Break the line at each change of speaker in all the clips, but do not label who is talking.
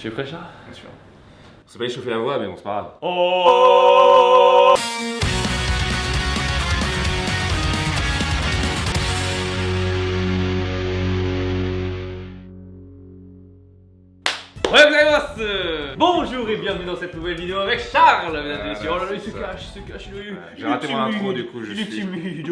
Tu es prêt, Charles?
Bien sûr. On s'est pas échauffé la voix, mais bon, c'est pas grave.
Oh! Bonjour et bienvenue dans cette nouvelle vidéo avec Charles, mesdames et messieurs. Oh là là, il se cache,
J'ai raté mon intro, du coup, je
Il est
suis...
timide.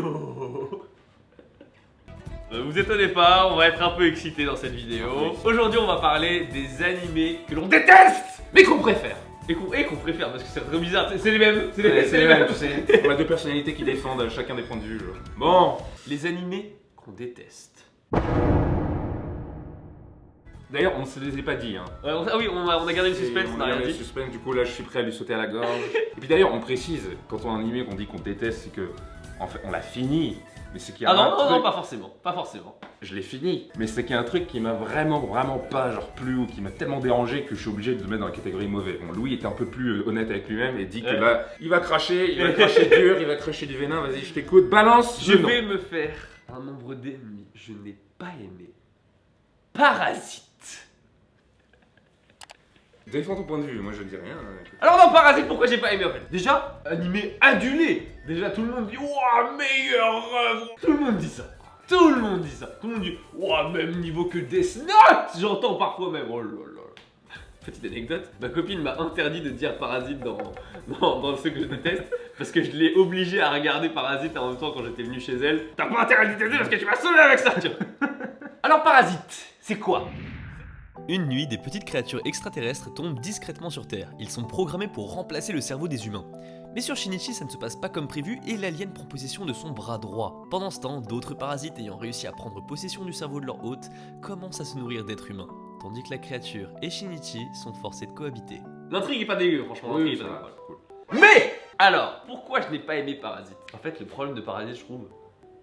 Vous étonnez pas, on va être un peu excités dans cette vidéo. Aujourd'hui, on va parler des animés que l'on déteste, mais qu'on préfère. Et qu'on préfère, parce que c'est très bizarre, c'est les mêmes. C'est les mêmes,
tu sais. On a deux personnalités qui défendent chacun des points de vue. Bon,
les animés qu'on déteste.
d'ailleurs, on ne se les a pas dit. Hein.
Ah oui, on a gardé le suspense, on
on
n'a
a
rien
gardé le
dit.
suspense, du coup, là, je suis prêt à lui sauter à la gorge. Et puis d'ailleurs, on précise, quand on a un animé qu'on dit qu'on déteste, c'est que, en fait, on l'a fini. Mais c'est qu'il y a
Ah non,
un
non,
truc...
non, pas forcément, pas forcément.
Je l'ai fini, mais c'est qu'il y a un truc qui m'a vraiment pas genre plu ou qui m'a tellement dérangé que je suis obligé de le mettre dans la catégorie mauvais. Bon, Louis était un peu plus honnête avec lui-même et dit que là, il va cracher dur, il va cracher du venin, vas-y, je t'écoute, balance.
Je vais me faire un nombre d'ennemis. Je n'ai pas aimé Parasite.
Défends ton point de vue, moi je dis rien.
Alors non, Parasite, pourquoi j'ai pas aimé en fait? Déjà, animé adulé. Déjà, tout le monde dit ouah, meilleure œuvre. Tout le monde dit ça. Tout le monde dit ça. Tout le monde dit ouah, même niveau que Death Note. J'entends parfois même. Oh là là. Petite anecdote, ma copine m'a interdit de dire Parasite dans ceux que je déteste parce que je l'ai obligée à regarder Parasite en même temps quand j'étais venu chez elle. T'as pas intérêt à le détester parce que tu m'as sauvé avec ça, tu vois. Alors Parasite, c'est quoi?
Une nuit, des petites créatures extraterrestres tombent discrètement sur Terre. Ils sont programmés pour remplacer le cerveau des humains. Mais sur Shinichi, ça ne se passe pas comme prévu et l'alien prend possession de son bras droit. Pendant ce temps, d'autres parasites ayant réussi à prendre possession du cerveau de leur hôte commencent à se nourrir d'êtres humains, tandis que la créature et Shinichi sont forcés de cohabiter.
L'intrigue est pas dégueu, franchement.
Oui,
L'intrigue
ça
est pas
va,
dégueu.
cool.
Mais alors, pourquoi je n'ai pas aimé Parasite? En fait, le problème de Parasite, je trouve,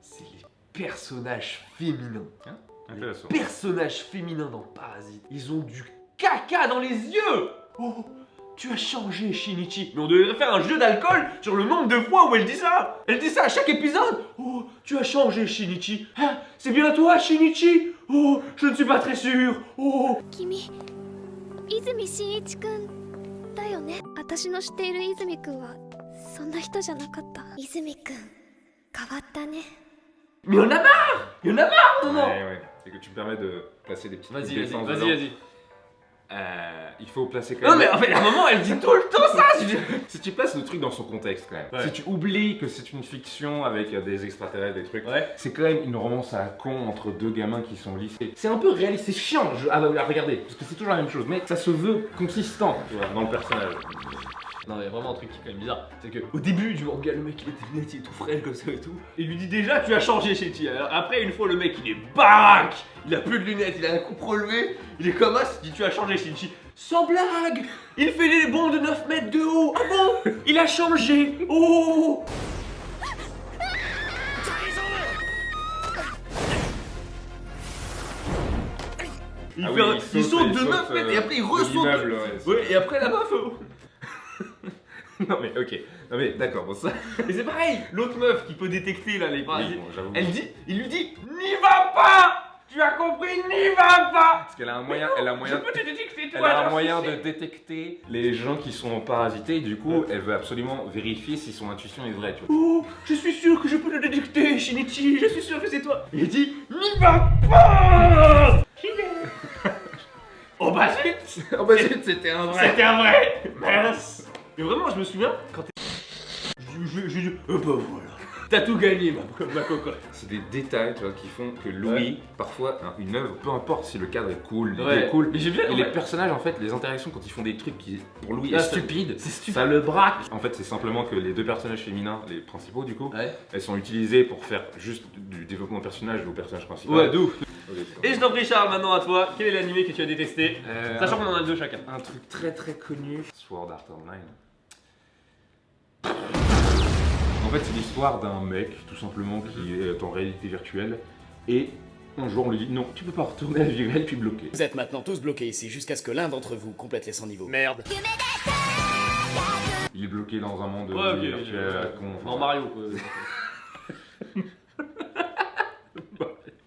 c'est les personnages féminins.
Intéressant.
Les personnages féminins dans Parasite, ils ont du caca dans les yeux. Oh, tu as changé, Shinichi. Mais on devrait faire un jeu d'alcool sur le nombre de fois où elle dit ça. Elle dit ça à chaque épisode. Oh, tu as changé, Shinichi. Hein, c'est bien toi, Shinichi. Oh, je ne suis pas très sûr. Oh.
君、泉真一くんだよね。私の知っている泉くんはそんな人じゃなかった。泉くん、変わったね。
Mais il y en a marre. Il y en a marre, non?
Ouais. C'est que tu me permets de placer des petites défenses dedans.
Vas-y.
Il faut placer quand même...
Non mais en fait, à un moment, elle dit tout le temps ça.
Si tu places le truc dans son contexte quand même,
Ouais.
si tu oublies que c'est une fiction avec des extraterrestres, des trucs,
Ouais.
c'est quand même une romance à la con entre deux gamins qui sont au lycée. C'est un peu réaliste, c'est chiant à regarder, parce que c'est toujours la même chose, mais ça se veut consistant tu vois, dans le personnage.
Non mais vraiment un truc qui est quand même bizarre, c'est que au début du manga le mec il était net, il est tout frêle comme ça et tout. Et il lui dit déjà tu as changé Shinichi. Alors après une fois le mec il est baraque, il a plus de lunettes, il a un coupe relevé, il est comme ça, il dit tu as changé Shinichi. Sans blague, il fait des bonds de 9 mètres de haut. Ah bon? Il a changé. Oh. Il saute de 9 mètres et après il ressaute. Ouais, et après la meuf.
Non mais ok, non mais d'accord, bon ça...
Et c'est pareil, l'autre meuf qui peut détecter là les parasites,
Oui, bon, j'avoue.
il lui dit n'y va pas. Tu as compris, n'y va pas.
Parce qu'elle a un moyen, elle a un
Je
moyen...
peux te détecter toi.
Elle a un
j'en
moyen
suis
de détecter les gens qui sont parasités et du coup elle veut absolument vérifier si son intuition est vraie, tu vois.
Oh, je suis sûr que je peux le détecter, Shinichi, je suis sûr que c'est toi. Et il dit n'y va pas. Oh bah zut.
Oh bah zut, c'était un vrai.
C'était un vrai. Mince. Mais vraiment, je me souviens quand je dis bah voilà. T'as tout gagné, ma cocotte.
C'est des détails tu vois, qui font que Louis, parfois, une œuvre, peu importe si le cadre est cool, l'idée
Ouais.
est cool,
Mais j'ai bien.
et les personnages, en fait, les interactions quand ils font des trucs qui, pour Louis,
Ah,
est
ça-
stupide,
c'est stupide.
ça le braque. En fait, c'est simplement que les deux personnages féminins, les principaux du coup,
Ouais.
elles sont utilisées pour faire juste du développement de personnage au personnage principal.
Ouais, de ouf.
Ok,
Et je t'en prie, Charles, maintenant à toi. Quel est l'animé que tu as détesté? Sachant qu'on en a deux chacun.
un truc très connu, Sword Art Online. En fait, c'est l'histoire d'un mec, tout simplement, qui est en réalité virtuelle. Et un jour, on lui dit non, tu peux pas retourner à la vie réelle, tu es bloqué.
Vous êtes maintenant tous bloqués ici jusqu'à ce que l'un d'entre vous complète les 100 niveaux.
Merde.
Il est bloqué dans un monde
Ouais, ok,
virtuel à la con. enfin,
En Mario quoi.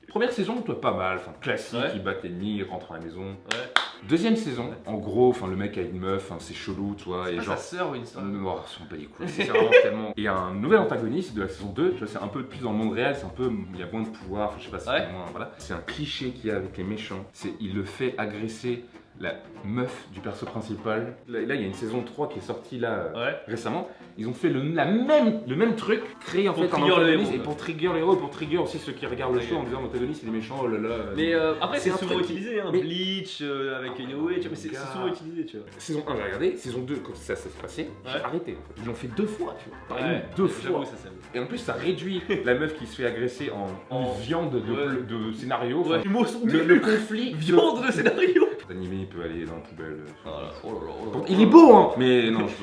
Première saison, toi, pas mal, enfin classique,
Ouais.
il bat l'ennemi, il rentre à la maison.
Ouais.
Deuxième saison, en gros, enfin le mec a une meuf, c'est chelou, tu vois, et
Ah,
genre.
sa sœur ou une histoire.
Oh, on s'en bat les couilles, c'est vraiment tellement. Et il y a un nouvel antagoniste de la saison 2, tu vois, c'est un peu plus dans le monde réel, c'est un peu. Il y a moins de pouvoir, enfin, je sais pas, c'est
Ouais.
moins. Voilà. C'est un cliché qu'il y a avec les méchants, il le fait agresser la meuf du perso principal. Là, il y a une saison 3 qui est sortie là
Ouais.
récemment. Ils ont fait le même truc, créé en
Pour
fait un
trigger le
antagoniste
héros,
et pour trigger les héros, pour trigger aussi ceux qui regardent le show en disant l'antagoniste c'est des méchants, oh là là.
Mais après, c'est
un
souvent
truc-
utilisé, hein.
mais-
Bleach avec Inoue, tu vois, mais c'est
Gars.
souvent utilisé, tu vois.
Saison 1 j'ai regardé, saison 2 quand ça s'est passé, j'ai
Ouais.
arrêté en fait. Ils l'ont fait 2 fois, tu vois. Par
Ouais,
exemple, 2
j'avoue,
fois.
ça c'est.
Et en plus ça réduit la meuf qui se fait agresser en viande
Ouais.
de scénario.
Ouais,
Enfin,
les mots sont
le
nuls.
conflit
Viande de scénario.
L'animé il peut aller dans la poubelle.
Oh là là, oh là là, oh là là.
Il est beau hein. Mais non je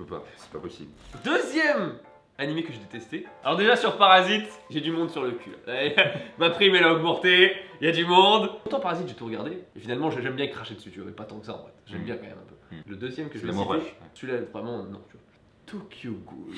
peux pas, c'est pas possible.
Deuxième animé que j'ai détesté. Alors déjà sur Parasite, j'ai du monde sur le cul. Ma prime elle a augmenté, il y a du monde. Autant Parasite j'ai tout regardé, et finalement j'aime bien cracher dessus, tu vois, mais pas tant que ça en fait. J'aime bien quand même un peu. Le deuxième que je
C'est
vais
l'amour
citer,
rush.
celui-là vraiment non, tu vois. Tokyo Ghoul.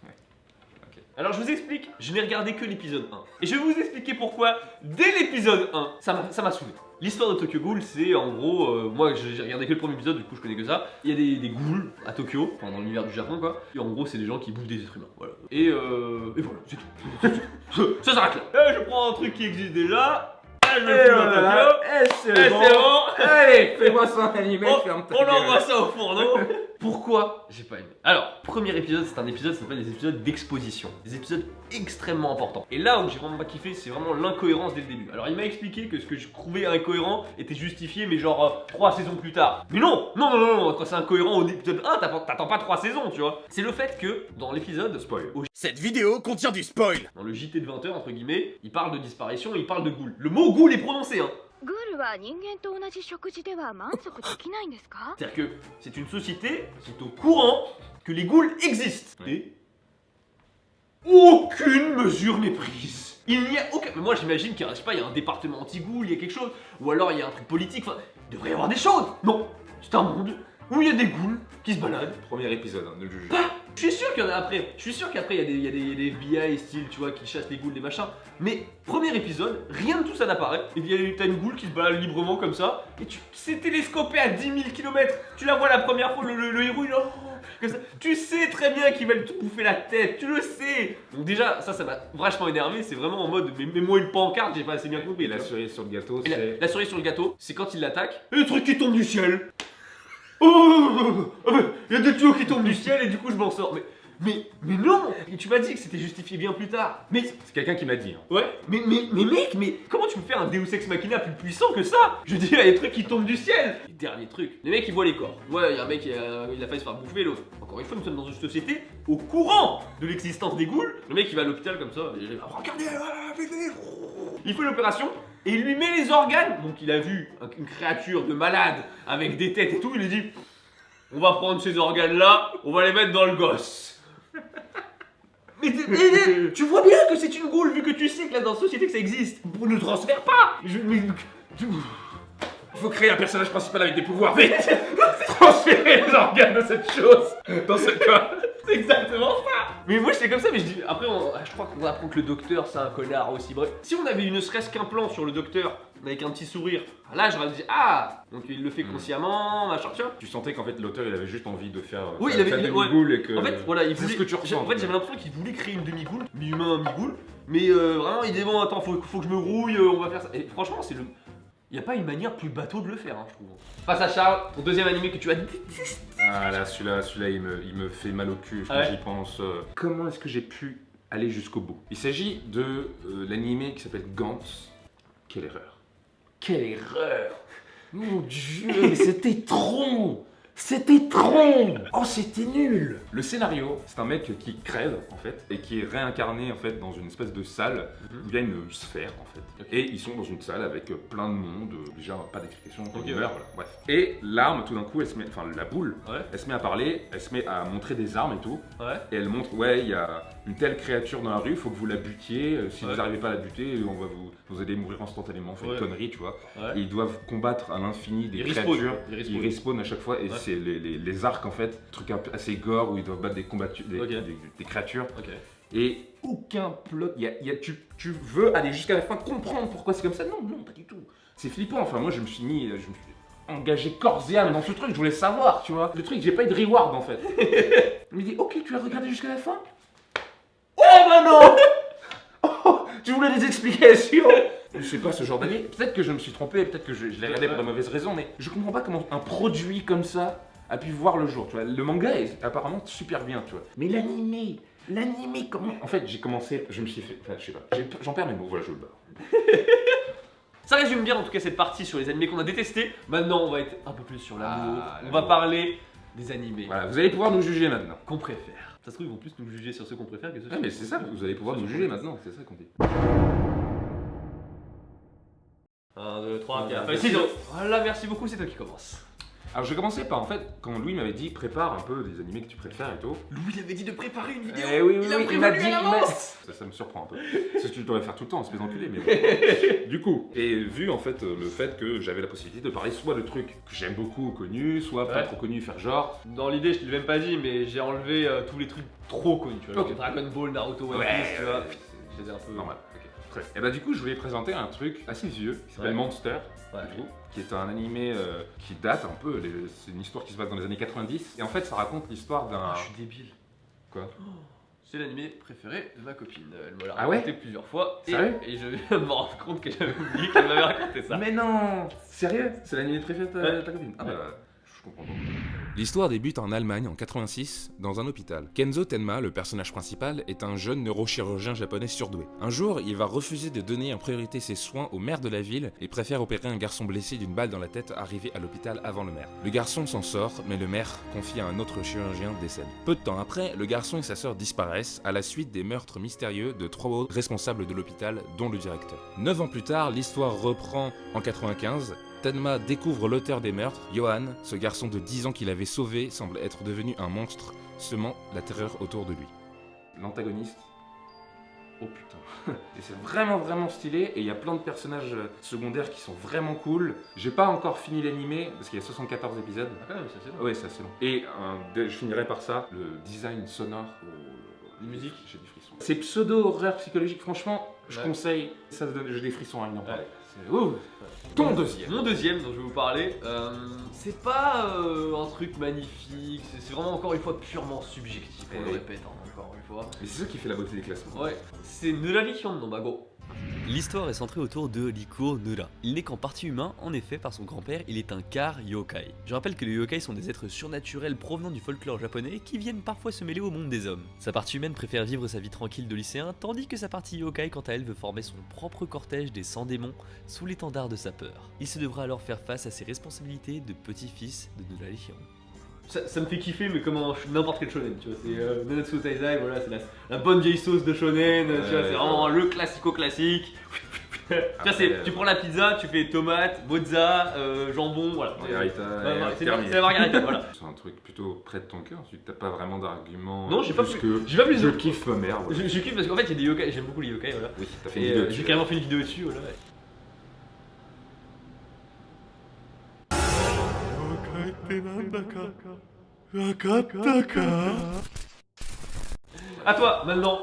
Ok.
Alors je vous explique, je n'ai regardé que l'épisode 1. Et je vais vous expliquer pourquoi, dès l'épisode 1, ça m'a saoulé. L'histoire de Tokyo Ghoul, c'est en gros, moi j'ai regardé que le premier épisode, du coup je connais que ça. Il y a des ghouls à Tokyo, enfin dans l'univers du Japon quoi. Et en gros, c'est des gens qui bouffent des êtres humains. Voilà. Et voilà, c'est tout. Ça s'arrête là. Je prends un truc qui existe déjà, je le fous dans Tokyo.
c'est
bon.
Allez, fais-moi ça en animé, ferme ta
On
gueule.
envoie ça au fourneau. Pourquoi j'ai pas aimé? Alors, premier épisode, c'est un épisode, ça s'appelle des épisodes d'exposition. Des épisodes extrêmement importants. Et là où j'ai vraiment pas kiffé, c'est vraiment l'incohérence dès le début. Alors, il m'a expliqué que ce que je trouvais incohérent était justifié, mais genre 3 saisons plus tard. Mais non, quand c'est incohérent au épisode 1, t'attends pas 3 saisons, tu vois. C'est le fait que dans l'épisode,
Spoil.
Cette vidéo contient du spoil.
dans le JT de 20h, entre guillemets, il parle de disparition et il parle de ghoul. Le mot ghoul est prononcé, hein.
グールは人間と同じ食事では満足できないんですか？
C'est-à-dire que c'est une société qui est au courant que les ghouls existent. Et aucune mesure n'est prise. Il n'y a aucun... Mais moi j'imagine qu'il y a, je sais pas, il y a un département anti-ghoul, il y a quelque chose. Ou alors il y a un truc politique, enfin, il devrait y avoir des choses. Non, c'est un monde où il y a des ghouls qui se baladent.
Premier épisode, ne le juge.
Je suis sûr qu'il y en a après. Je suis sûr qu'après il y a des FBI style, tu vois, qui chassent les ghouls, des machins. Mais premier épisode, rien de tout ça n'apparaît. Et puis t'as une ghoul qui se balade librement comme ça. Et c'est télescopé à 10 000 km. Tu la vois la première fois, le héros il est comme ça. Tu sais très bien qu'il va te bouffer la tête, tu le sais. Donc déjà, ça m'a vachement énervé. C'est vraiment en mode, mais mets-moi une pancarte, j'ai pas assez bien compris.
Et la
tu vois.
cerise sur le gâteau,
Et
c'est.
la cerise sur le gâteau, c'est quand il l'attaque, et le truc qui tombe du ciel. Oh, il y a des tuyaux qui tombent du ciel et du coup je m'en sors. Mais non. Et tu m'as dit que c'était justifié bien plus tard. Mais
C'est quelqu'un qui m'a dit. Hein.
ouais, mais mec, mais comment tu peux faire un Deus Ex Machina plus puissant que ça? Je veux dire, il y a des trucs qui tombent du ciel. Les derniers trucs. Les mecs ils voient les corps. Ouais, il y a un mec il a failli se faire bouffer l'autre. Encore une fois, nous sommes dans une société au courant de l'existence des ghouls. Le mec il va à l'hôpital comme ça. Et il dit, regardez, il fait l'opération. Et il lui met les organes. Donc il a vu une créature de malade avec des têtes et tout. Il lui dit, on va prendre ces organes là, on va les mettre dans le gosse. Mais tu vois bien que c'est une ghoul vu que tu sais que là dans la société que ça existe. Ne transfère pas.
Il faut créer un personnage principal avec des pouvoirs. Vite. Transférer les organes de cette chose dans ce corps.
C'est exactement ça. Mais moi j'étais comme ça, mais je dis après je crois qu'on apprend que le docteur c'est un connard aussi. Bref, si on avait eu ne serait-ce qu'un plan sur le docteur avec un petit sourire, là j'aurais dit ah donc il le fait consciemment, machin, tu vois.
Tu sentais qu'en fait l'auteur il avait juste envie de faire.
Oui,
faire
il avait-
des
ouais.
goules et que.
En fait, voilà, il
c'est
voulait.
ce que tu ressens.
En fait, j'avais l'impression qu'il voulait créer une demi-goule, mi-humain, mi-goule, mais vraiment, il disait bon, attends, faut que je me rouille, on va faire ça. Et franchement, c'est le. Il n'y a pas une manière plus bateau de le faire, hein, je trouve. Face à Charles, ton deuxième animé que tu as détesté.
Ah là, celui-là, il me fait mal au cul quand
Ouais.
j'y pense. Comment est-ce que j'ai pu aller jusqu'au bout? Il s'agit de l'animé qui s'appelle Gantz. Quelle erreur!
Quelle erreur!
Mon dieu, mais c'était trop! C'était trop! Oh, c'était nul! Le scénario, c'est un mec qui crève en fait et qui est réincarné en fait dans une espèce de salle où il y a une sphère en fait. Et ils sont dans une salle avec plein de monde, déjà pas d'explication, quand il meurt, voilà, bref. Et l'arme, tout d'un coup, elle se met, enfin la boule,
Ouais.
elle se met à parler, elle se met à montrer des armes et tout.
Ouais.
Et elle montre, ouais, il y a une telle créature dans la rue, il faut que vous la butiez. Si
Ouais.
vous n'arrivez pas à la buter, vous allez mourir instantanément. Enfin,
Ouais.
une connerie, tu vois.
Ouais.
Et ils doivent combattre à l'infini des
Ils respawnent.
créatures.
Ils respawnent.
Ils respawnent à chaque fois. Et
Ouais.
c'est les arcs, en fait, truc un peu assez gore où ils doivent battre des combattus,
Ok.
des créatures.
Ok.
Et aucun plot. Tu veux aller jusqu'à la fin comprendre pourquoi c'est comme ça? Non, non, pas du tout. C'est flippant. Enfin, moi, je me suis mis. engagé corps et âme dans ce truc, je voulais savoir, tu vois. Le truc, j'ai pas eu de reward en fait. Il me dit, ok, tu as regardé jusqu'à la fin? Oh bah non. Oh, tu voulais des explications? Je sais pas, ce genre d'année, peut-être que je me suis trompé, peut-être que je l'ai regardé pour de mauvaises raisons, mais je comprends pas comment un produit comme ça a pu voir le jour, tu vois. Le manga est apparemment super bien, tu vois. Mais l'animé, comment... En fait, j'ai commencé, je me suis fait... Enfin, je sais pas, j'en perds mes mots, voilà, je le barre.
Ça résume bien en tout cas cette partie sur les animés qu'on a détestés. Maintenant, on va être un peu plus sur l'amour.
Ah,
on va parler des animés
Voilà, vous allez pouvoir nous juger maintenant.
qu'on préfère. Ça se trouve, ils vont plus nous juger sur ceux qu'on préfère que ceux
Ah mais c'est ça, vous allez pouvoir nous juger maintenant, c'est ça qu'on dit.
1, 2, 3, 4,
Vas-y.
6, voilà, merci beaucoup, c'est toi qui commence.
Alors je commençais par, en fait, quand Louis m'avait dit prépare un peu les animés que tu préfères et tout.
Louis avait dit de préparer une vidéo.
Eh oui,
il a
il
prévenu
m'a
à
dit,
l'avance.
ça me surprend un peu. C'est ce que je devrais faire tout le temps, espèce d'enculé, mais bon. Du coup, et vu en fait le fait que j'avais la possibilité de parler soit de trucs que j'aime beaucoup connus, soit pas
Ouais.
trop connus, faire genre.
Dans l'idée, je te l'ai même pas dit, mais j'ai enlevé tous les trucs trop connus, tu vois.
Ok.
Genre Dragon Ball, Naruto, One Piece, tu vois. Je les ai un peu...
Normal, ok. Très bien. Et bah du coup, je voulais présenter un truc assez vieux qui s'appelle
Ouais.
Monster.
Ouais.
Du coup, qui est un animé qui date un peu, c'est une histoire qui se passe dans les années 90, et en fait ça raconte l'histoire d'un...
Ah, je suis débile.
Quoi?
C'est l'animé préféré de ma copine. Elle me l'a
Ah ouais
raconté plusieurs fois.
Sérieux
et je viens de me rendre compte que j'avais oublié qu'elle m'avait raconté ça.
Mais non! Sérieux? C'est l'animé préféré de
Ouais.
ta copine? Ah
Ouais.
bah, je comprends pas.
L'histoire débute en Allemagne en 86, dans un hôpital. Kenzo Tenma, le personnage principal, est un jeune neurochirurgien japonais surdoué. Un jour, il va refuser de donner en priorité ses soins au maire de la ville et préfère opérer un garçon blessé d'une balle dans la tête arrivé à l'hôpital avant le maire. Le garçon s'en sort, mais le maire, confié à un autre chirurgien, décède. Peu de temps après, le garçon et sa sœur disparaissent à la suite des meurtres mystérieux de 3 autres responsables de l'hôpital, dont le directeur. 9 ans plus tard, l'histoire reprend en 95. Tenma découvre l'auteur des meurtres, Johan. Ce garçon de 10 ans qu'il avait sauvé semble être devenu un monstre, semant la terreur autour de lui.
L'antagoniste. Oh putain. Et c'est vraiment stylé, et il y a plein de personnages secondaires qui sont vraiment cool. J'ai pas encore fini l'animé, parce qu'il y a 74 épisodes.
Ah, quand même, ça c'est long.
Ouais, c'est assez long. Et je finirai par ça, le design sonore. Oh,
La musique.
J'ai des frissons. C'est pseudo-horreur psychologique, franchement, je
Ouais.
conseille. Ça donne, j'ai des frissons à rien en parler.
Ouais.
C'est- ouh. Ton deuxième.
Mon deuxième dont je vais vous parler, c'est pas un truc magnifique, c'est vraiment encore une fois purement subjectif, on le
Eh.
répète encore une fois.
Mais c'est ça qui fait la beauté des classements.
Ouais, c'est Nurarikion no Mago. L'histoire est centrée autour de Rikuo Nura. Il n'est qu'en partie humain, en effet, par son grand-père, il est un quart yokai. Je rappelle que les yokai sont des êtres surnaturels provenant du folklore japonais qui viennent parfois se mêler au monde des hommes. Sa partie humaine préfère vivre sa vie tranquille de lycéen, tandis que sa partie yokai, quant à elle, veut former son propre cortège des 100 démons sous l'étendard de sa peur. Il se devra alors faire face à ses responsabilités de petit-fils de Nurarikion. Ça me fait kiffer, mais comme n'importe quel shonen, tu vois, c'est Nanatsu Taizai, voilà, c'est la bonne vieille sauce de shonen, tu vois, c'est vraiment le classico-classique. Tu vois, tu prends la pizza, tu fais tomate, mozza, jambon, voilà.
Margarita,
Voilà, c'est
terminé.
la margarita, voilà.
C'est un truc plutôt près de ton cœur, tu t'as pas vraiment d'argument.
Non, j'ai pas
juste
plus-
que
j'ai pas plus
je
de-
kiffe ma mère. Voilà.
Je kiffe parce qu'en fait, il y a des yokai, j'aime beaucoup les yokai, voilà.
Oui, t'as fait une
Et
vidéo
j'ai
dessus.
carrément fait une vidéo dessus, voilà. À toi, maintenant.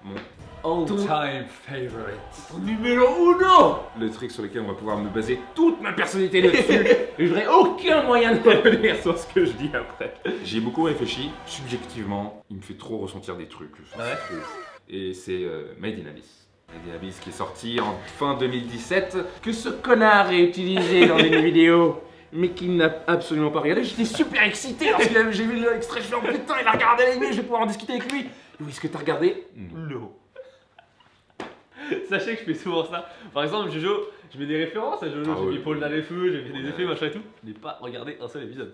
Mon
All-time favorite. Ton numéro 1.
le truc sur lequel on va pouvoir me baser toute ma personnalité dessus et j'aurai aucun moyen de revenir sur ce que je dis après. J'y ai beaucoup réfléchi, subjectivement, il me fait trop ressentir des trucs.
Ah ouais
C'est ouf. Et c'est Made in Abyss. Made in Abyss qui est sorti en fin 2017, que ce connard ait utilisé dans une vidéo, mais qu'il n'a absolument pas regardé. J'étais super excité lorsque j'ai vu l'extrait, je me suis dit, oh putain, il a regardé l'anime, je vais pouvoir en discuter avec lui. Louis, est-ce que t'as regardé? Non.
Non. Sachez que je fais souvent ça. Par exemple, Jojo, je mets des références à Jojo,
Ah
j'ai
ouais.
mis Paul dans les feux, j'ai fait des
Ouais.
effets, machin et tout. Je n'ai pas regardé un seul épisode.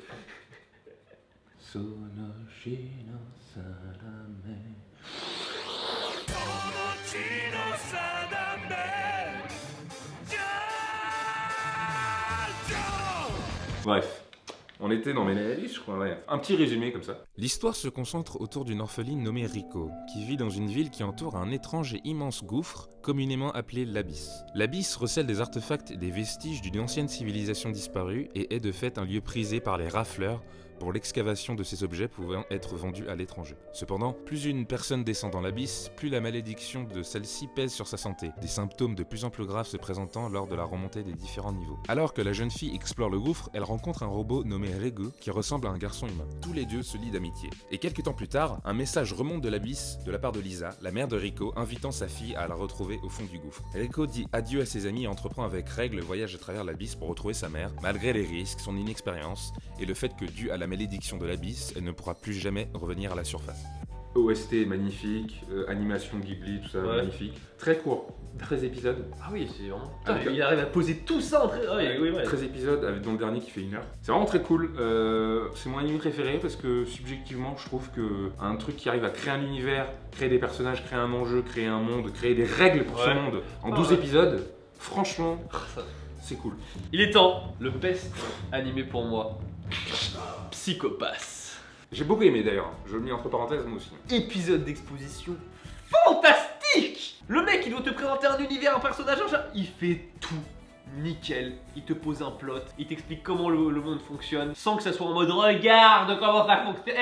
Bref, on était dans Made in Abyss, je crois, ouais. Un petit résumé comme ça.
L'histoire se concentre autour d'une orpheline nommée Riko, qui vit dans une ville qui entoure un étrange et immense gouffre, communément appelé l'Abysse. L'Abysse recèle des artefacts et des vestiges d'une ancienne civilisation disparue et est de fait un lieu prisé par les rafleurs, pour l'excavation de ces objets pouvant être vendus à l'étranger. Cependant, plus une personne descend dans l'abysse, plus la malédiction de celle-ci pèse sur sa santé, des symptômes de plus en plus graves se présentant lors de la remontée des différents niveaux. Alors que la jeune fille explore le gouffre, elle rencontre un robot nommé Regu qui ressemble à un garçon humain. Tous les deux se lient d'amitié. Et quelques temps plus tard, un message remonte de l'abysse de la part de Lisa, la mère de Rico, invitant sa fille à la retrouver au fond du gouffre. Rico dit adieu à ses amis et entreprend avec Reg le voyage à travers l'abysse pour retrouver sa mère, malgré les risques, son inexpérience et le fait que dû à la malédiction de l'abysse, elle ne pourra plus jamais revenir à la surface.
OST magnifique, animation Ghibli, tout ça magnifique. Très court, 13 épisodes.
Ah oui, c'est vraiment.
Ah,
Putain, il arrive à poser tout ça en très. Ah, oui,
13 épisodes, avec dont le dernier qui fait 1 heure. C'est vraiment très cool. C'est mon anime préféré parce que subjectivement, je trouve que un truc qui arrive à créer un univers, créer des personnages, créer un enjeu, créer un monde, créer des règles pour ce monde en 12 épisodes, franchement, c'est cool.
Il est temps, le best animé pour moi. Psychopass.
J'ai beaucoup aimé d'ailleurs, je le mets entre parenthèses moi aussi.
Épisode d'exposition fantastique. Le mec, il doit te présenter un univers, un personnage, il fait tout nickel. Il te pose un plot, il t'explique comment le monde fonctionne, sans que ça soit en mode regarde comment ça fonctionne.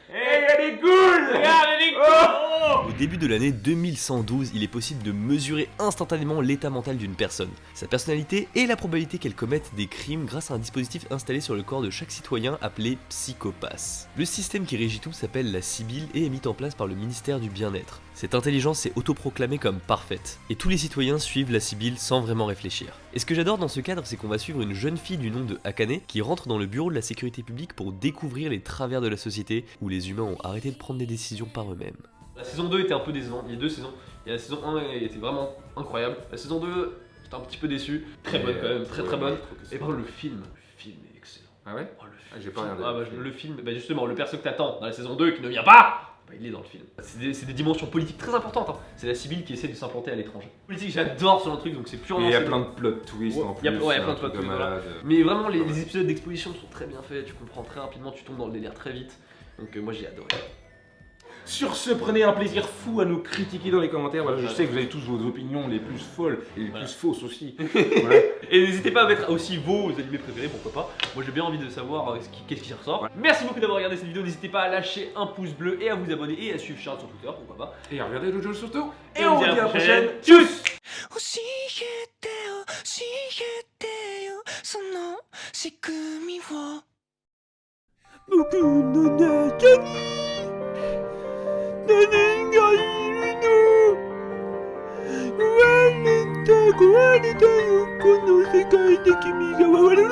Elle est cool. Regarde, elle est cool.
Au début de l'année 2112, il est possible de mesurer instantanément l'état mental d'une personne, sa personnalité et la probabilité qu'elle commette des crimes grâce à un dispositif installé sur le corps de chaque citoyen appelé Psychopass. Le système qui régit tout s'appelle la Sibylle et est mis en place par le ministère du Bien-être. Cette intelligence est autoproclamée comme parfaite, et tous les citoyens suivent la Sibylle sans vraiment réfléchir. Et ce que j'adore dans ce cadre, c'est qu'on va suivre une jeune fille du nom de Akane qui rentre dans le bureau de la sécurité publique pour découvrir les travers de la société où les humains ont arrêté de prendre des décisions par eux-mêmes.
La saison 2 était un peu décevante, il y a 2 saisons. Et la saison 1 elle était vraiment incroyable. La saison 2, j'étais un petit peu déçu. Très bonne quand même, très bonne. Et par contre, le film est excellent.
Ah ouais?
Oh, le film.
J'ai pas regardé.
Ah bah, le film, bah justement, le perso que t'attends dans la saison 2 qui ne vient pas, bah, il est dans le film. C'est des dimensions politiques très importantes. Hein. C'est la Sibylle qui essaie de s'implanter à l'étranger. Politique, j'adore ce genre de truc, donc c'est purement.
Et il y a plein de plot twists en plus.
Il y a plein de plot
de
twists,
malade.
Mais vraiment, les épisodes d'exposition sont très bien faits. Tu comprends très rapidement, tu tombes dans le délire très vite. Donc moi j'ai adoré.
Sur ce, prenez un plaisir fou à nous critiquer dans les commentaires. Voilà, je sais que vous avez tous vos opinions les plus folles et les plus fausses aussi. Voilà.
Et n'hésitez pas à mettre aussi vos animés préférés, pourquoi pas. Moi j'ai bien envie de savoir qu'est-ce qui ressort. Ouais. Merci beaucoup d'avoir regardé cette vidéo. N'hésitez pas à lâcher un pouce bleu et à vous abonner et à suivre Charles sur Twitter, pourquoi pas.
Et regardez le jeu surtout.
Et on se dit à la prochaine. Tchuss.
教えてよ教えてよその仕組みを僕の中に何がいるの壊れたよこの世界で君が笑う